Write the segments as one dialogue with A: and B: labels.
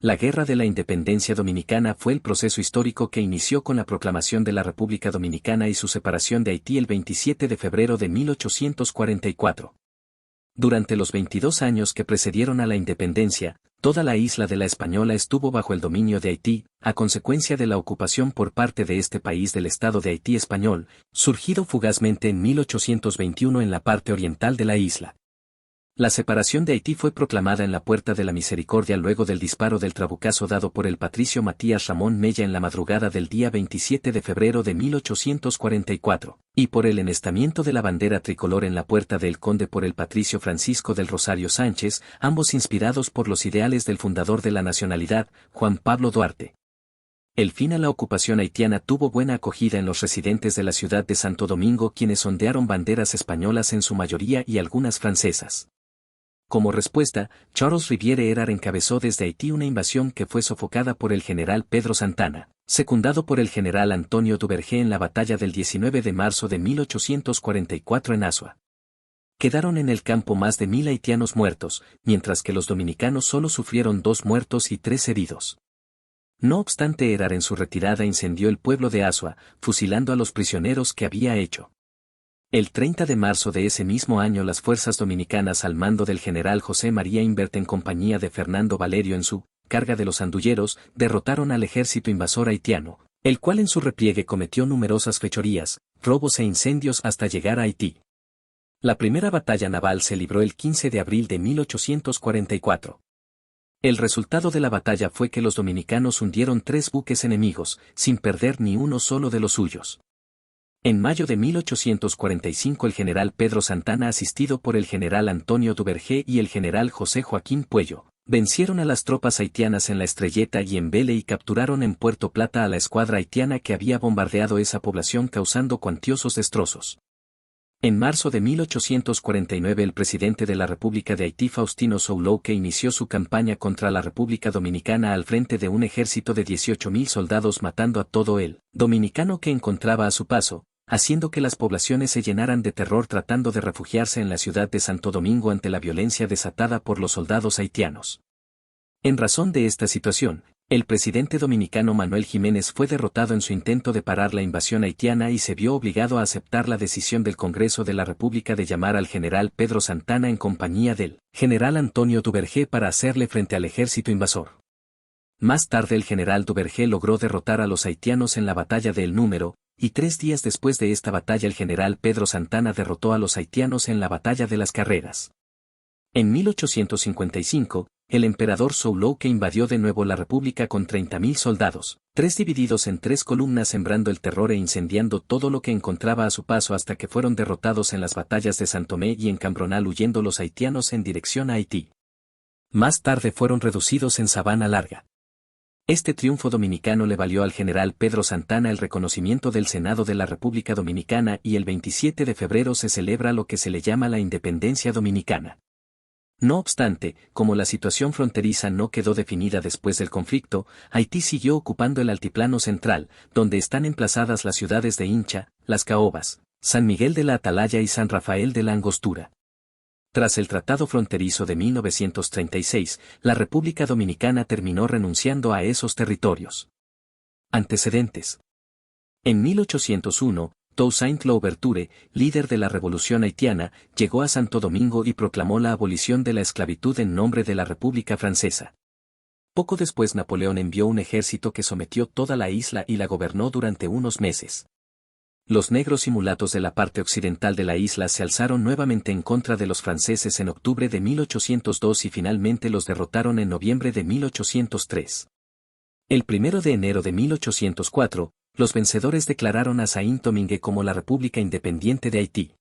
A: La Guerra de la Independencia Dominicana fue el proceso histórico que inició con la proclamación de la República Dominicana y su separación de Haití el 27 de febrero de 1844. Durante los 22 años que precedieron a la independencia, toda la isla de la Española estuvo bajo el dominio de Haití, a consecuencia de la ocupación por parte de este país del Estado de Haití español, surgido fugazmente en 1821 en la parte oriental de la isla. La separación de Haití fue proclamada en la Puerta de la Misericordia luego del disparo del trabucazo dado por el patricio Matías Ramón Mella en la madrugada del día 27 de febrero de 1844, y por el enestamiento de la bandera tricolor en la Puerta del Conde por el patricio Francisco del Rosario Sánchez, ambos inspirados por los ideales del fundador de la nacionalidad, Juan Pablo Duarte. El fin a la ocupación haitiana tuvo buena acogida en los residentes de la ciudad de Santo Domingo, quienes ondearon banderas españolas en su mayoría y algunas francesas. Como respuesta, Charles Rivière Erard encabezó desde Haití una invasión que fue sofocada por el general Pedro Santana, secundado por el general Antonio Duvergé en la batalla del 19 de marzo de 1844 en Azua. Quedaron en el campo más de 1000 haitianos muertos, mientras que los dominicanos solo sufrieron 2 muertos y 3 heridos. No obstante, Erard en su retirada incendió el pueblo de Azua, fusilando a los prisioneros que había hecho. El 30 de marzo de ese mismo año las fuerzas dominicanas al mando del general José María Invert en compañía de Fernando Valerio en su carga de los andulleros derrotaron al ejército invasor haitiano, el cual en su repliegue cometió numerosas fechorías, robos e incendios hasta llegar a Haití. La primera batalla naval se libró el 15 de abril de 1844. El resultado de la batalla fue que los dominicanos hundieron 3 buques enemigos, sin perder ni uno solo de los suyos. En mayo de 1845 el general Pedro Santana, asistido por el general Antonio Duvergé y el general José Joaquín Puello, vencieron a las tropas haitianas en La Estrelleta y en Vélez y capturaron en Puerto Plata a la escuadra haitiana que había bombardeado esa población causando cuantiosos destrozos. En marzo de 1849 el presidente de la República de Haití, Faustino Soulouque, inició su campaña contra la República Dominicana al frente de un ejército de 18.000 soldados, matando a todo el dominicano que encontraba a su paso, haciendo que las poblaciones se llenaran de terror tratando de refugiarse en la ciudad de Santo Domingo ante la violencia desatada por los soldados haitianos. En razón de esta situación, el presidente dominicano Manuel Jiménez fue derrotado en su intento de parar la invasión haitiana y se vio obligado a aceptar la decisión del Congreso de la República de llamar al general Pedro Santana en compañía del general Antonio Duvergé para hacerle frente al ejército invasor. Más tarde el general Duvergé logró derrotar a los haitianos en la batalla de El Número, y 3 días después de esta batalla el general Pedro Santana derrotó a los haitianos en la batalla de Las Carreras. En 1855, el emperador Soulouque invadió de nuevo la República con 30.000 soldados, 3 divididos en 3 columnas, sembrando el terror e incendiando todo lo que encontraba a su paso hasta que fueron derrotados en las batallas de San Tomé y en Cambronal, huyendo los haitianos en dirección a Haití. Más tarde fueron reducidos en Sabana Larga. Este triunfo dominicano le valió al general Pedro Santana el reconocimiento del Senado de la República Dominicana y el 27 de febrero se celebra lo que se le llama la Independencia Dominicana. No obstante, como la situación fronteriza no quedó definida después del conflicto, Haití siguió ocupando el altiplano central, donde están emplazadas las ciudades de Hincha, Las Caobas, San Miguel de la Atalaya y San Rafael de la Angostura. Tras el Tratado Fronterizo de 1936, la República Dominicana terminó renunciando a esos territorios. Antecedentes. En 1801, Toussaint Louverture, líder de la Revolución haitiana, llegó a Santo Domingo y proclamó la abolición de la esclavitud en nombre de la República Francesa. Poco después Napoleón envió un ejército que sometió toda la isla y la gobernó durante unos meses. Los negros y mulatos de la parte occidental de la isla se alzaron nuevamente en contra de los franceses en octubre de 1802 y finalmente los derrotaron en noviembre de 1803. El 1 de enero de 1804, los vencedores declararon a Saint-Domingue como la República Independiente de Haití.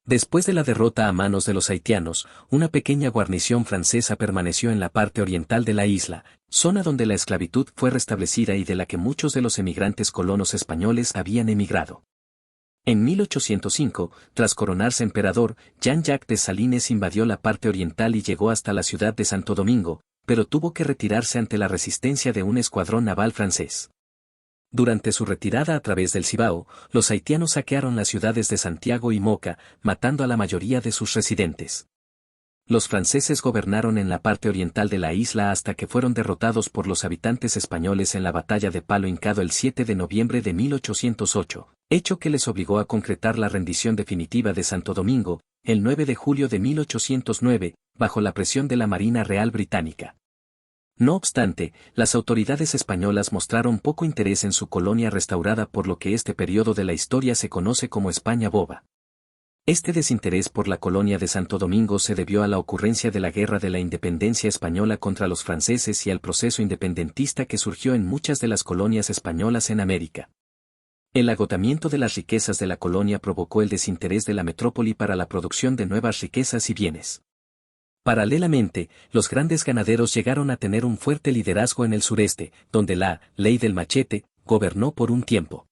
A: Después de la derrota a manos de los haitianos, una pequeña guarnición francesa permaneció en la parte oriental de la isla, zona donde la esclavitud fue restablecida y de la que muchos de los emigrantes colonos españoles habían emigrado. En 1805, tras coronarse emperador, Jean-Jacques Dessalines invadió la parte oriental y llegó hasta la ciudad de Santo Domingo, pero tuvo que retirarse ante la resistencia de un escuadrón naval francés. Durante su retirada a través del Cibao, los haitianos saquearon las ciudades de Santiago y Moca, matando a la mayoría de sus residentes. Los franceses gobernaron en la parte oriental de la isla hasta que fueron derrotados por los habitantes españoles en la batalla de Palo Hincado el 7 de noviembre de 1808, hecho que les obligó a concretar la rendición definitiva de Santo Domingo, el 9 de julio de 1809, bajo la presión de la Marina Real Británica. No obstante, las autoridades españolas mostraron poco interés en su colonia restaurada, por lo que este periodo de la historia se conoce como España Boba. Este desinterés por la colonia de Santo Domingo se debió a la ocurrencia de la Guerra de la Independencia Española contra los franceses y al proceso independentista que surgió en muchas de las colonias españolas en América. El agotamiento de las riquezas de la colonia provocó el desinterés de la metrópoli para la producción de nuevas riquezas y bienes. Paralelamente, los grandes ganaderos llegaron a tener un fuerte liderazgo en el sureste, donde la ley del machete gobernó por un tiempo.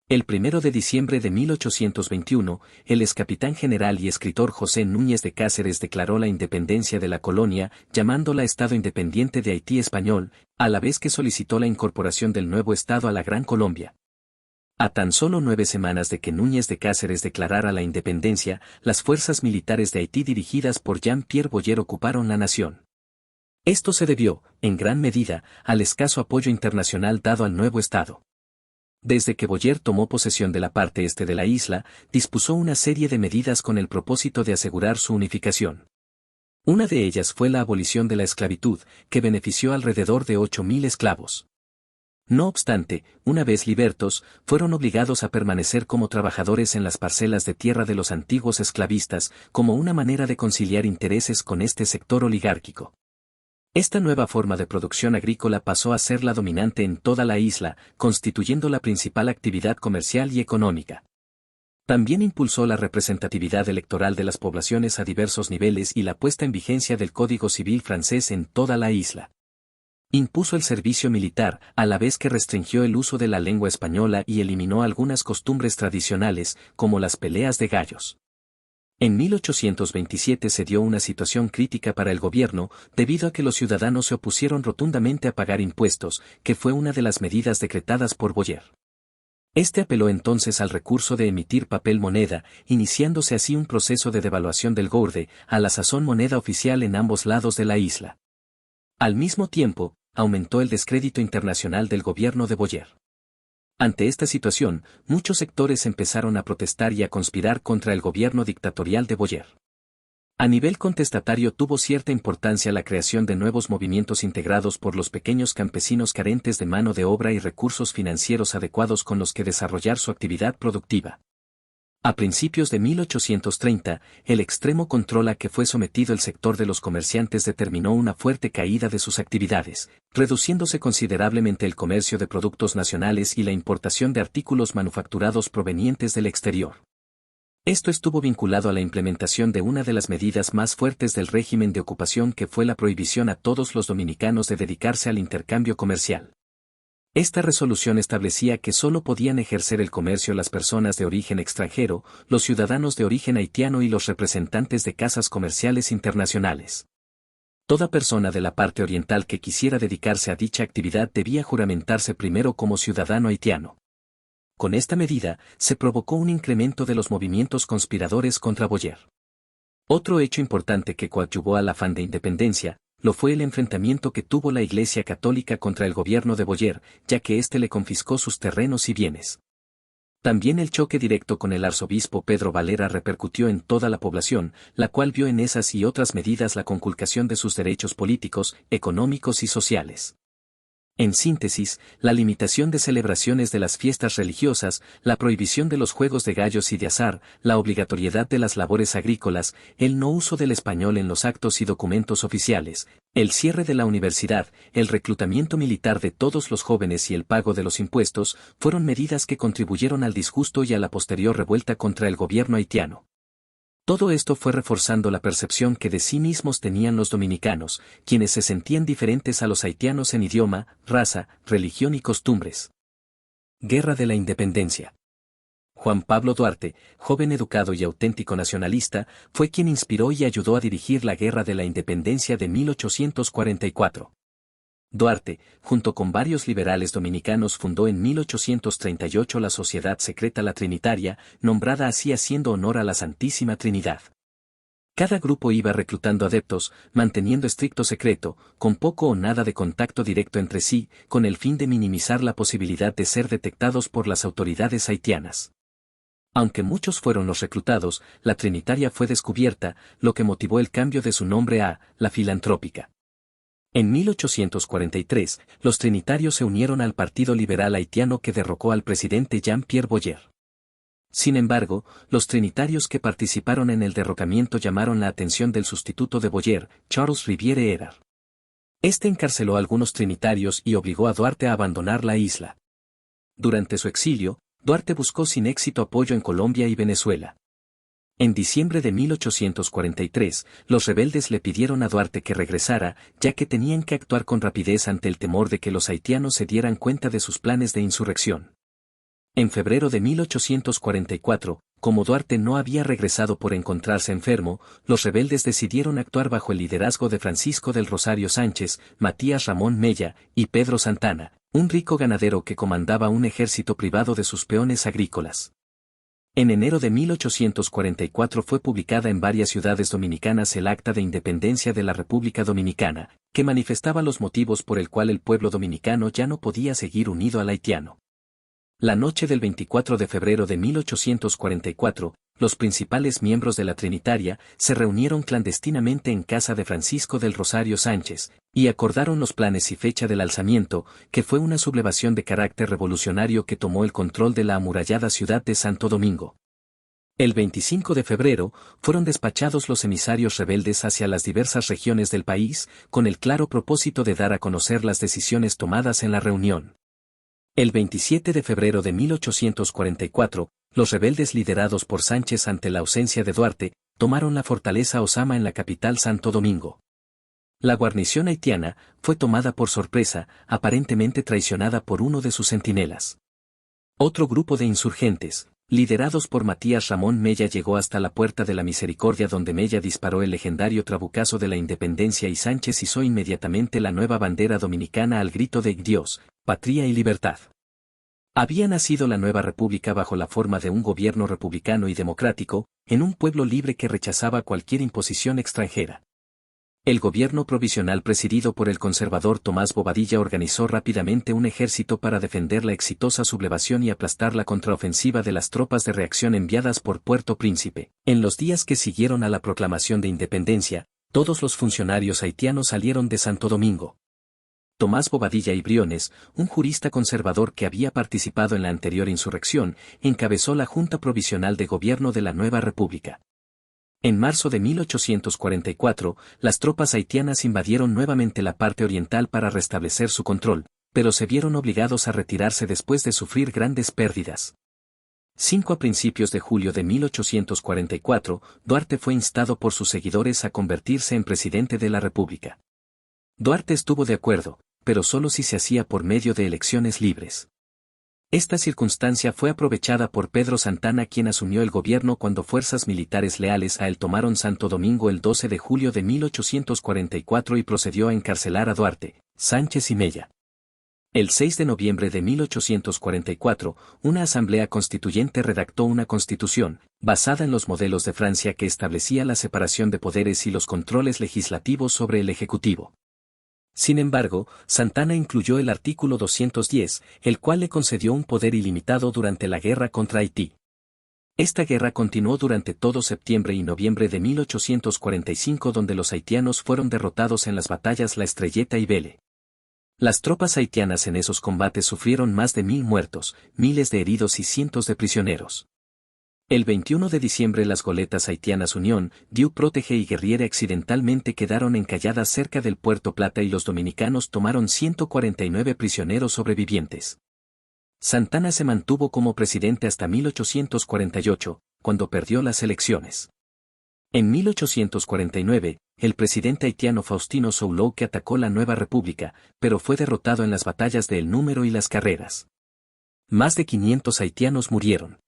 A: El 1 de diciembre de 1821, el excapitán general y escritor José Núñez de Cáceres declaró la independencia de la colonia, llamándola Estado Independiente de Haití Español, a la vez que solicitó la incorporación del nuevo Estado a la Gran Colombia. A tan solo 9 semanas de que Núñez de Cáceres declarara la independencia, las fuerzas militares de Haití dirigidas por Jean-Pierre Boyer ocuparon la nación. Esto se debió, en gran medida, al escaso apoyo internacional dado al nuevo Estado. Desde que Boyer tomó posesión de la parte este de la isla, dispuso una serie de medidas con el propósito de asegurar su unificación. Una de ellas fue la abolición de la esclavitud, que benefició alrededor de 8.000 esclavos. No obstante, una vez libertos, fueron obligados a permanecer como trabajadores en las parcelas de tierra de los antiguos esclavistas, como una manera de conciliar intereses con este sector oligárquico. Esta nueva forma de producción agrícola pasó a ser la dominante en toda la isla, constituyendo la principal actividad comercial y económica. También impulsó la representatividad electoral de las poblaciones a diversos niveles y la puesta en vigencia del Código Civil francés en toda la isla. Impuso el servicio militar, a la vez que restringió el uso de la lengua española y eliminó algunas costumbres tradicionales, como las peleas de gallos. En 1827 se dio una situación crítica para el gobierno, debido a que los ciudadanos se opusieron rotundamente a pagar impuestos, que fue una de las medidas decretadas por Boyer. Este apeló entonces al recurso de emitir papel moneda, iniciándose así un proceso de devaluación del gourde, a la sazón moneda oficial en ambos lados de la isla. Al mismo tiempo, aumentó el descrédito internacional del gobierno de Boyer. Ante esta situación, muchos sectores empezaron a protestar y a conspirar contra el gobierno dictatorial de Boyer. A nivel contestatario tuvo cierta importancia la creación de nuevos movimientos integrados por los pequeños campesinos carentes de mano de obra y recursos financieros adecuados con los que desarrollar su actividad productiva. A principios de 1830, el extremo control a que fue sometido el sector de los comerciantes determinó una fuerte caída de sus actividades, reduciéndose considerablemente el comercio de productos nacionales y la importación de artículos manufacturados provenientes del exterior. Esto estuvo vinculado a la implementación de una de las medidas más fuertes del régimen de ocupación, que fue la prohibición a todos los dominicanos de dedicarse al intercambio comercial. Esta resolución establecía que solo podían ejercer el comercio las personas de origen extranjero, los ciudadanos de origen haitiano y los representantes de casas comerciales internacionales. Toda persona de la parte oriental que quisiera dedicarse a dicha actividad debía juramentarse primero como ciudadano haitiano. Con esta medida, se provocó un incremento de los movimientos conspiradores contra Boyer. Otro hecho importante que coadyuvó al afán de independencia, lo fue el enfrentamiento que tuvo la Iglesia Católica contra el gobierno de Boyer, ya que éste le confiscó sus terrenos y bienes. También el choque directo con el arzobispo Pedro Valera repercutió en toda la población, la cual vio en esas y otras medidas la conculcación de sus derechos políticos, económicos y sociales. En síntesis, la limitación de celebraciones de las fiestas religiosas, la prohibición de los juegos de gallos y de azar, la obligatoriedad de las labores agrícolas, el no uso del español en los actos y documentos oficiales, el cierre de la universidad, el reclutamiento militar de todos los jóvenes y el pago de los impuestos, fueron medidas que contribuyeron al disgusto y a la posterior revuelta contra el gobierno haitiano. Todo esto fue reforzando la percepción que de sí mismos tenían los dominicanos, quienes se sentían diferentes a los haitianos en idioma, raza, religión y costumbres. Guerra de la Independencia. Juan Pablo Duarte, joven educado y auténtico nacionalista, fue quien inspiró y ayudó a dirigir la Guerra de la Independencia de 1844. Duarte, junto con varios liberales dominicanos, fundó en 1838 la Sociedad Secreta La Trinitaria, nombrada así haciendo honor a la Santísima Trinidad. Cada grupo iba reclutando adeptos, manteniendo estricto secreto, con poco o nada de contacto directo entre sí, con el fin de minimizar la posibilidad de ser detectados por las autoridades haitianas. Aunque muchos fueron los reclutados, la Trinitaria fue descubierta, lo que motivó el cambio de su nombre a la Filantrópica. En 1843, los trinitarios se unieron al Partido Liberal Haitiano que derrocó al presidente Jean-Pierre Boyer. Sin embargo, los trinitarios que participaron en el derrocamiento llamaron la atención del sustituto de Boyer, Charles Riviere Erard. Este encarceló a algunos trinitarios y obligó a Duarte a abandonar la isla. Durante su exilio, Duarte buscó sin éxito apoyo en Colombia y Venezuela. En diciembre de 1843, los rebeldes le pidieron a Duarte que regresara, ya que tenían que actuar con rapidez ante el temor de que los haitianos se dieran cuenta de sus planes de insurrección. En febrero de 1844, como Duarte no había regresado por encontrarse enfermo, los rebeldes decidieron actuar bajo el liderazgo de Francisco del Rosario Sánchez, Matías Ramón Mella y Pedro Santana, un rico ganadero que comandaba un ejército privado de sus peones agrícolas. En enero de 1844 fue publicada en varias ciudades dominicanas el Acta de Independencia de la República Dominicana, que manifestaba los motivos por el cual el pueblo dominicano ya no podía seguir unido al haitiano. La noche del 24 de febrero de 1844, los principales miembros de la Trinitaria se reunieron clandestinamente en casa de Francisco del Rosario Sánchez, y acordaron los planes y fecha del alzamiento, que fue una sublevación de carácter revolucionario que tomó el control de la amurallada ciudad de Santo Domingo. El 25 de febrero, fueron despachados los emisarios rebeldes hacia las diversas regiones del país, con el claro propósito de dar a conocer las decisiones tomadas en la reunión. El 27 de febrero de 1844, los rebeldes liderados por Sánchez ante la ausencia de Duarte, tomaron la fortaleza Osama en la capital Santo Domingo. La guarnición haitiana fue tomada por sorpresa, aparentemente traicionada por uno de sus centinelas. Otro grupo de insurgentes, liderados por Matías Ramón Mella, llegó hasta la Puerta de la Misericordia, donde Mella disparó el legendario trabucazo de la Independencia y Sánchez izó inmediatamente la nueva bandera dominicana al grito de Dios, patria y libertad. Había nacido la nueva república bajo la forma de un gobierno republicano y democrático, en un pueblo libre que rechazaba cualquier imposición extranjera. El gobierno provisional presidido por el conservador Tomás Bobadilla organizó rápidamente un ejército para defender la exitosa sublevación y aplastar la contraofensiva de las tropas de reacción enviadas por Puerto Príncipe. En los días que siguieron a la proclamación de independencia, todos los funcionarios haitianos salieron de Santo Domingo. Tomás Bobadilla y Briones, un jurista conservador que había participado en la anterior insurrección, encabezó la Junta Provisional de Gobierno de la nueva república. En marzo de 1844, las tropas haitianas invadieron nuevamente la parte oriental para restablecer su control, pero se vieron obligados a retirarse después de sufrir grandes pérdidas. A principios de julio de 1844, Duarte fue instado por sus seguidores a convertirse en presidente de la República. Duarte estuvo de acuerdo, pero solo si se hacía por medio de elecciones libres. Esta circunstancia fue aprovechada por Pedro Santana, quien asumió el gobierno cuando fuerzas militares leales a él tomaron Santo Domingo el 12 de julio de 1844 y procedió a encarcelar a Duarte, Sánchez y Mella. El 6 de noviembre de 1844, una asamblea constituyente redactó una constitución, basada en los modelos de Francia, que establecía la separación de poderes y los controles legislativos sobre el Ejecutivo. Sin embargo, Santana incluyó el artículo 210, el cual le concedió un poder ilimitado durante la guerra contra Haití. Esta guerra continuó durante todo septiembre y noviembre de 1845, donde los haitianos fueron derrotados en las batallas La Estrelleta y Vele. Las tropas haitianas en esos combates sufrieron más de 1000 muertos, miles de heridos y cientos de prisioneros. El 21 de diciembre las goletas haitianas Unión, Dieu Protege y Guerriere accidentalmente quedaron encalladas cerca del Puerto Plata y los dominicanos tomaron 149 prisioneros sobrevivientes. Santana se mantuvo como presidente hasta 1848, cuando perdió las elecciones. En 1849, el presidente haitiano Faustino Soulouque atacó la nueva república, pero fue derrotado en las batallas de El Número y Las Carreras. Más de 500 haitianos murieron.